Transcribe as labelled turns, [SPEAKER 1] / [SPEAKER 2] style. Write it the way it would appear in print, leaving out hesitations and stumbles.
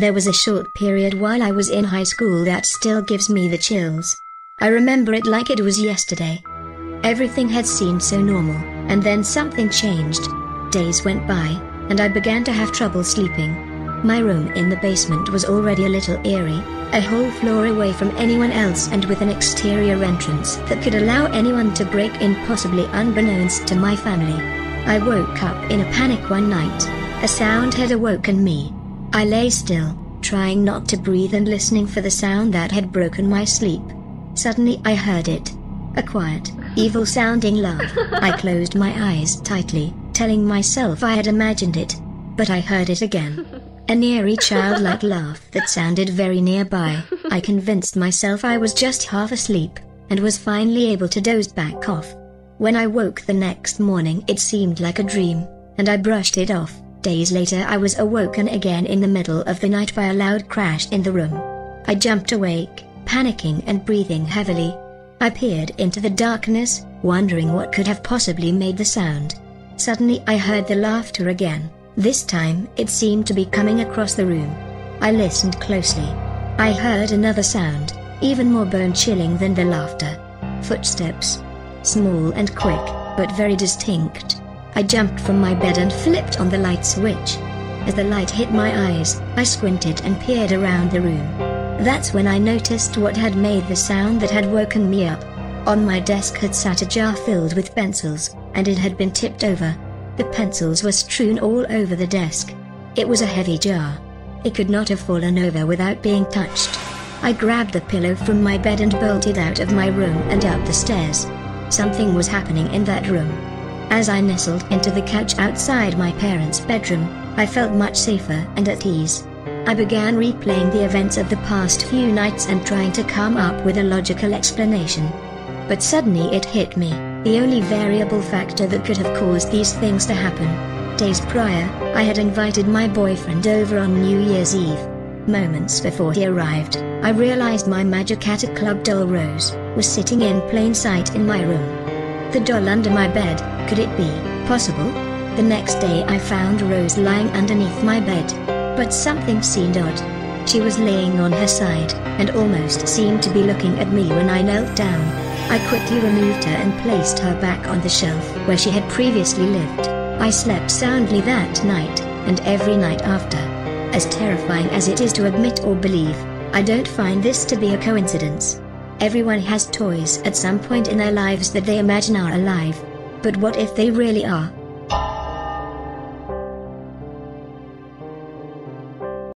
[SPEAKER 1] There was a short period while I was in high school that still gives me the chills. I remember it like it was yesterday. Everything had seemed so normal, and then something changed. Days went by, and I began to have trouble sleeping. My room in the basement was already a little eerie, a whole floor away from anyone else and with an exterior entrance that could allow anyone to break in, possibly unbeknownst to my family. I woke up in a panic one night. A sound had awoken me. I lay still, trying not to breathe and listening for the sound that had broken my sleep. Suddenly I heard it. A quiet, evil-sounding laugh. I closed my eyes tightly, telling myself I had imagined it. But I heard it again. An eerie childlike laugh that sounded very nearby. I convinced myself I was just half asleep, and was finally able to doze back off. When I woke the next morning it seemed like a dream, and I brushed it off. Days later I was awoken again in the middle of the night by a loud crash in the room. I jumped awake, panicking and breathing heavily. I peered into the darkness, wondering what could have possibly made the sound. Suddenly I heard the laughter again. This time it seemed to be coming across the room. I listened closely. I heard another sound, even more bone-chilling than the laughter. Footsteps. Small and quick, but very distinct. I jumped from my bed and flipped on the light switch. As the light hit my eyes, I squinted and peered around the room. That's when I noticed what had made the sound that had woken me up. On my desk had sat a jar filled with pencils, and it had been tipped over. The pencils were strewn all over the desk. It was a heavy jar. It could not have fallen over without being touched. I grabbed the pillow from my bed and bolted out of my room and up the stairs. Something was happening in that room. As I nestled into the couch outside my parents' bedroom, I felt much safer and at ease. I began replaying the events of the past few nights and trying to come up with a logical explanation. But suddenly it hit me, the only variable factor that could have caused these things to happen. Days prior, I had invited my boyfriend over on New Year's Eve. Moments before he arrived, I realized my Magic Cat Club doll Rose was sitting in plain sight in my room. The doll under my bed, could it be possible? The next day I found Rose lying underneath my bed. But something seemed odd. She was laying on her side, and almost seemed to be looking at me when I knelt down. I quickly removed her and placed her back on the shelf where she had previously lived. I slept soundly that night, and every night after. As terrifying as it is to admit or believe, I don't find this to be a coincidence. Everyone has toys at some point in their lives that they imagine are alive. But what if they really are?